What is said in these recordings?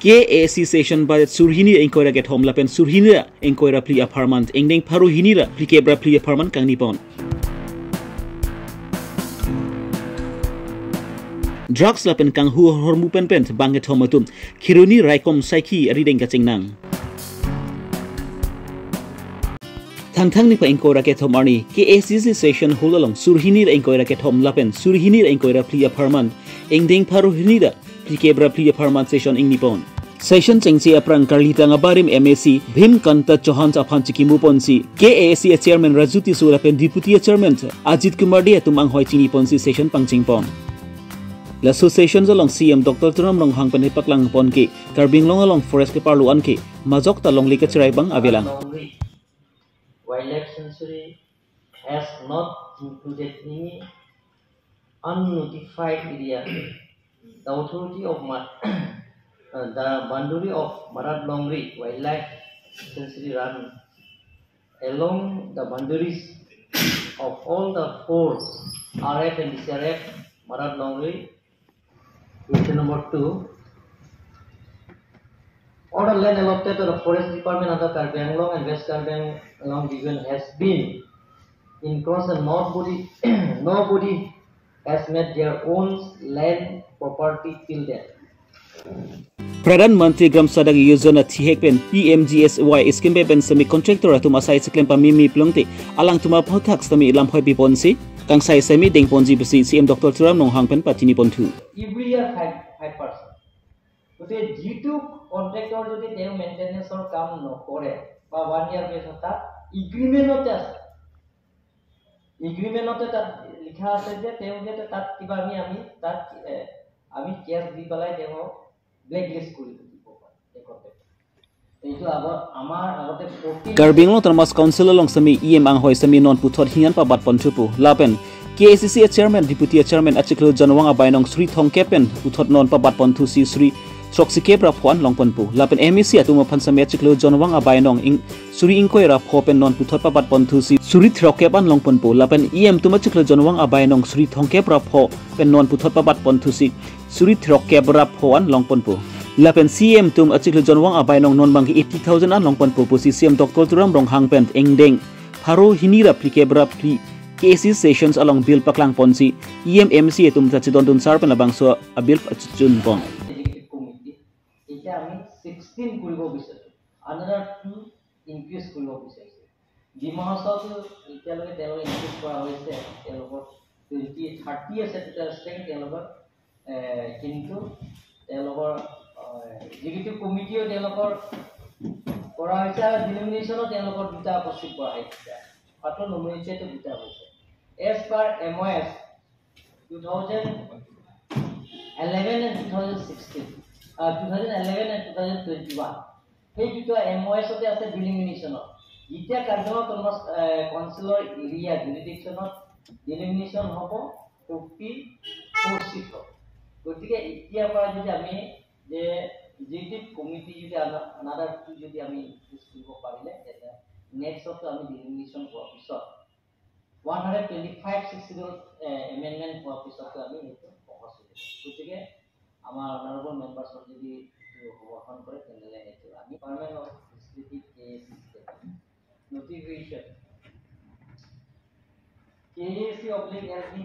KAC session by surhini engkoira get home lapen surhinira engkoira pli apartment engdeng paru hinira pli kebra pli apartment kang nipon. Drugs lapen kang hu hormu pen banget homatum kiruni raikom saiki rideng kacing nang. Thang ni pa engkoira get home arni KAC session hulalong surhinira engkoira get home lapen surhinira engkoira pli apartment engdeng paru hinira pli kebra pli apartment session ing nipon. Session chengsi aprang karlita nga barim MAC Bhim Kanta Chauhan aphan chikimu ponsi KAC chairman Rajuti Surapen deputy chairman Ajit Kumar dia tumang hoi chini ponsi session pangchingpon. La session along CM Dr. Turam long hang pen paklang pon ke Karbi along forest ke parluan ke majok ta long lika chirai bang avelang. Wildlife sanctuary has not included any unnotified area. The authority of the boundary of Karbi Longri Wildlife Sanctuary run along the boundaries of all the 4 RF and DCRF Karbi Longri. Question number 2. All the land allotted to the Forest Department of the Karbi Anglong and West Karbi Anglong region has been encroached and nobody has made their own land property till then. Pradhan Mantri Gram Sadag Yojana Thihekpen PMGSY scheme pen semi contractor atuma sai siklem pamimi plongte alang tuma phothak sami ilam hoi piponsi kang sai semi deng ponji besi CM Dr. Turam nong hangpen patini pontu. Every year 5%. Today G2 contractor jodi teo maintenance or kam no kore ba 1 year basis ta agreement ote tat likha ase je teo je tat kiba ami tat ami cash di balai teo blacklist kori দিব পারে contract এইটো আমাৰ আগতে 14 Karbi Anglong Termas Council along sami EM ang hoi sami non puthot hingan pa bat ponchupu lapen KACC chairman deputy chairman achiklo janwang abainong Sri Thongkepen puthot non pa bat pontu si Sri Troksike Praphuan Longponpu lapen MEC atuma phansame chiklo jonwang abainong ing Suri Ingkoi ra phopen non puthot papat pontu si Suri Trokepan Longponpu lapen EM tuma chiklo jonwang abainong Suri Thongke Prapho pen non puthot papat pontu si Suri Troke Praphoan Longponpu lapen CM tum achiklo jonwang abainong non bang 80,000 an Longponpu si CM Dr. Turam rong hangpen engdeng pharo hinira plikebra pli KAC sessions along bill paklang ponsi EMMC tum chachidon dun sarpen labang so abil achun pon. আমি 16 কৰিব বিচাৰিছো another 2 increase কৰিব বিচাৰিছো ডিমাহসত এতিয়ালৈকে তেওঁলোকে increase কৰা হৈছে তেওঁলোকৰ 30 আছে টোটাল ষ্ট্ৰেংথ তেওঁলোকৰ কিন্তু তেওঁলোকৰ এক্সিকিউটিভ কমিটিও তেওঁলোকৰ কৰা হৈছে আৰু ডিলিমিনেশ্যনত তেওঁলোকৰ দুটা প্ৰস্তুত কৰা হৈছে পাত্ৰ নমিনেটেড দুটা হৈছে as per MOS 2011 and 2016 2011 and 2021 hey duto MOS ote ase delimitation itia karjama Thomas councilor area jurisdiction delimitation hobo 54 seat gotike itia para jodi ami je executive committee jodi another two jodi ami discuss parile eta next of ami delimitation ho officer 125 60 amendment ho officer ami eto focus gotike আমাৰ honorable members of the overcome করে তেলে হেতু আমি parliament of district case notification KAC oblique LD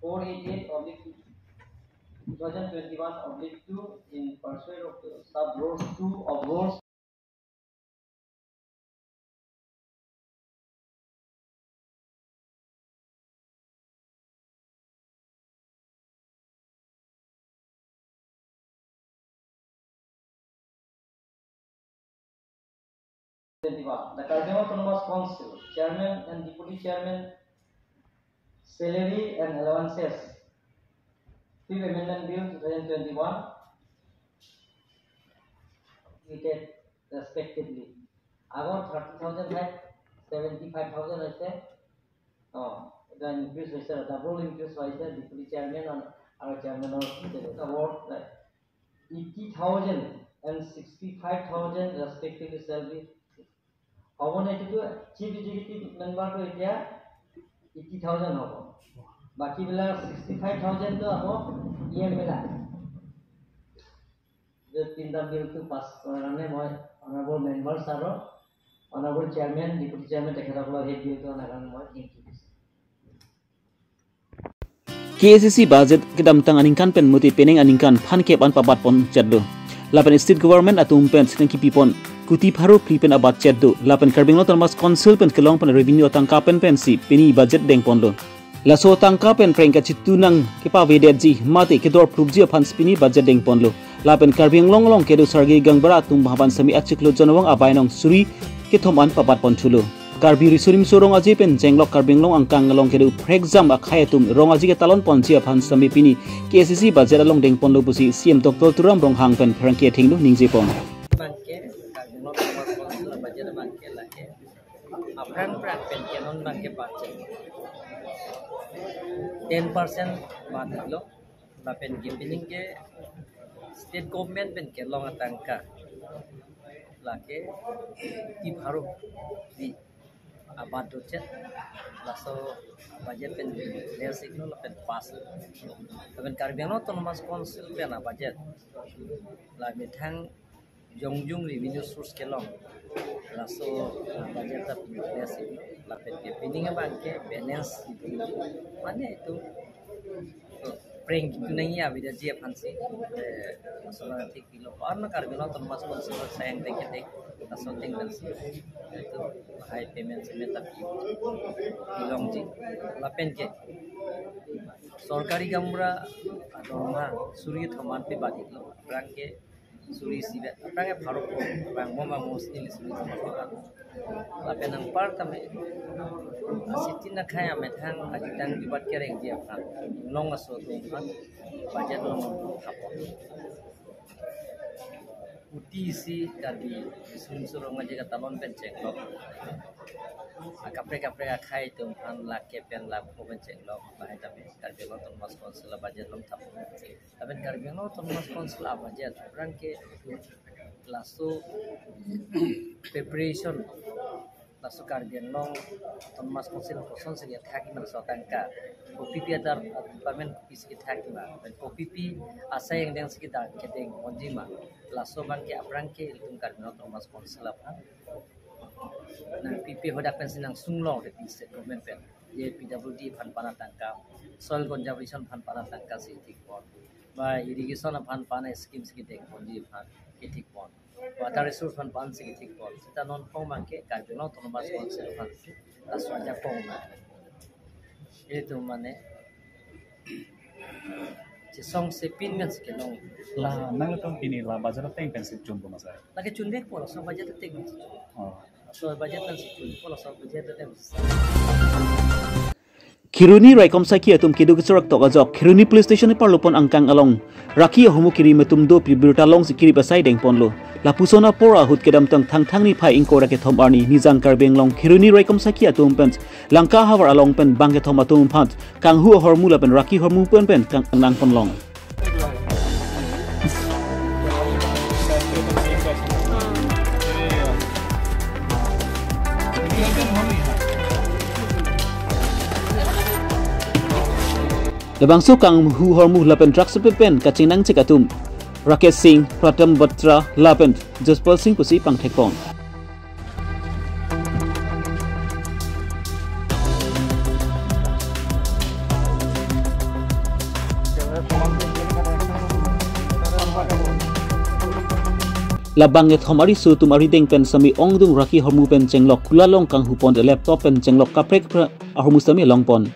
488/2021/2 in pursuit of sub road 2 of roads The Karbi Autonomous Council, Chairman and Deputy Chairman, Salary and Allowances, 5th Amendment Bill 2021, treated respectively. About 30,000 had 75,000 I said. The increase was a double increase was the Deputy Chairman and our Chairman of about 80,000 and 65,000 respectively salary. How many to chief executive member to India 80,000 hobo. Baki bila 65,000 to hobo EM bila. তিনটা বিলটো পাছ কৰাৰ কাৰণে মই honourable member ছাৰৰ honourable chairman deputy chairman তেখেতসকলৰ সেই বিলটো অনাৰ কাৰণে মই থেংক ইউ দিছোঁ KCC budget kedam tang aningkan pen muti peneng aningkan phan kep an pabat pon chatdo lapen state government atum pen sing ki pipon kuti pharu pen abat chatdo lapen Karbi Longri Abirta council pen kelong pen revenue tangka pen si peni budget deng pon lo laso tangka pen prengka chitunang kepa vedet ji mate kedor prubji phan spini budget deng pon lo lapen Karbi Longri kedu sargi gangbara tum bhaban sami achiklo jonawang abainong suri kethoman pabat pon thulo Karbi risurim sorong aji pen jenglok Karbi Longri angkang long kedu exam akhayatum rong aji ke talon pon ji phan sami pini KCC budget along deng pon lo busi CM Dr Turam rong hang pen prangke thingnu ningje pon bangke Karbi Longri Abirta budget bangke lake apran prak pen kenon bangke budget 10% badlo lapen gimpining ke state government pen kelong atangka lake ti bharu di abad docet laso budget pen clear signal pen pass lapen Karbi Longri autonomous council pen budget la mithang jongjung revenue source kelong laso budget ta clear signal lapen ke pining bangke balance mane itu prank itu nahi abida ji aphansi masala thik kilo arna Karbi Longri autonomous council sayang dekhe something else itu high payment se tapi bilong ji lapen ke sorkari gamra adoma suri thaman pe badit lo prang ke suri sibe prang ke bharok bang mama mostly suri thaman lapen ang par tame asitin na khaya methang ajitang dibat ke reng ji apna long aso tung budget long hapo UTC Karbi surong aja kata talon penceng lo, kapre akai tu an laki pen lap ko penceng lo, bahaya tapi Karbi Longri autonomous council budget long tap, tapi Karbi Longri autonomous council budget orang ke lasu preparation lasu Karbi Longri autonomous council person segi thaki mana sotangka, OPP ada department segi thaki mana, OPP asa yang dengan sekitar keteng onjima. Laso bangke aprangke ilung Karbi Longri autonomous council apa nang PP hodak pensinang sunglong de state government pen ye PWD phan pana tangka soil conservation phan pana tangka si thik pon ba irrigation phan pana scheme si dek ponji phan ke thik pon water resource phan pan si thik pon sita non pong bangke Karbi Longri autonomous council phan laso aja pong itu mane song sepin kan sekelong la nang tong pini la bazar teng pensip jumbo masa lagi cundek pola so budget teng so budget kan cun pola so budget teng Kiruni Raikom Saki atum kidu kecorak tok ajok Kiruni police station ni parlopon angkang along Raki homu kiri metum do Abirta long sikiri basai deng ponlo lapusona pora hut kedam tang thang ni phai ingko rake thom arni nijang Karbi Longri Kiruni Raikom Saki atum pen langka hawar along pen bangke thom atum phat kang hu hormula pen Raki hormu pen kang nang pon long Lebang sukang hu hormu lapen drugs pen kacing nang cekatum Rakesh Singh Pratam Batra lapen Jaspal Singh pusi pangthekon labang nge thomari su tumari deng pen sami ongdung Raki hormu pen chenglok kulalong kang hupon de laptop pen chenglok kaprek hormu sami longpon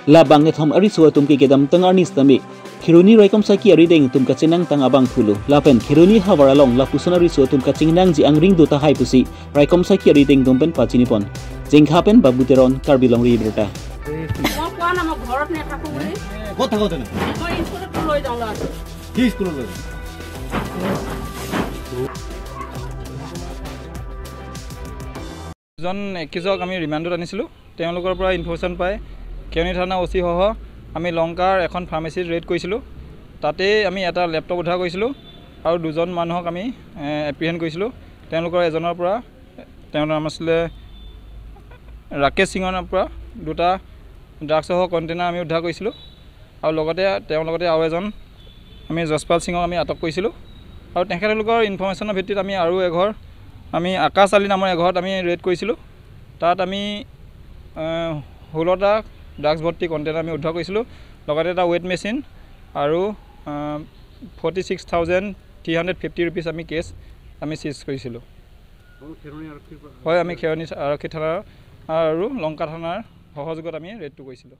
labang nge thom ari su tum ki gedam tangar nis tami Kiruni Raikom Saki ari deng tum kacinang tang abang thulu lapen Kiruni hawar along lapusana ri su tum kacinang ji angring do ta hai pusi Raikom Saki ari deng tum pen pachini pon jengkhapen babuteron Karbi Longri Abirta জন কৃষক আমি ৰিমাণ্ডত আনিছিলোঁ তেওঁলোকৰ পৰা information পাই কেউনি থানা ওচি সহ আমি লংকাৰ এখন ফাৰ্মাচীত ৰেড কৰিছিলোঁ তাতে আমি এটা লেপটপ উদ্ধাৰ কৰিছিলোঁ আৰু দুজন মানুহক আমি এপ্ৰিহেণ্ড কৰিছিলোঁ তেওঁলোকৰ এজনৰ পৰা তেওঁৰ নাম আছিলে ৰাকেশ সিঙৰ পৰা দুটা ড্ৰাগছসহ কণ্টেইনাৰ আমি উদ্ধাৰ কৰিছিলোঁ আৰু লগতে তেওঁৰ লগতে আৰু এজন আমি যশপাল সিঙক আমি আটক কৰিছিলোঁ আৰু তেখেতলোকৰ ইনফৰ্মেশ্যনৰ ভিত্তিত আমি আৰু এঘৰ আমি আকাশ আলী নামৰ এঘৰত আমি ৰেড কৰিছিলোঁ তাত আমি 16টা ড্ৰাগছ ভৰ্তি কণ্টেইনাৰ আমি উদ্ধাৰ কৰিছিলোঁ লগতে এটা ৱেট মেচিন আৰু 46,350 ৰুপিজ আমি কেছ আমি চিজ কৰিছিলোঁ হয় আমি খেৰণি আৰক্ষী থানাৰ আৰু লংকা থানাৰ সহযোগত আমি ৰেডটো কৰিছিলোঁ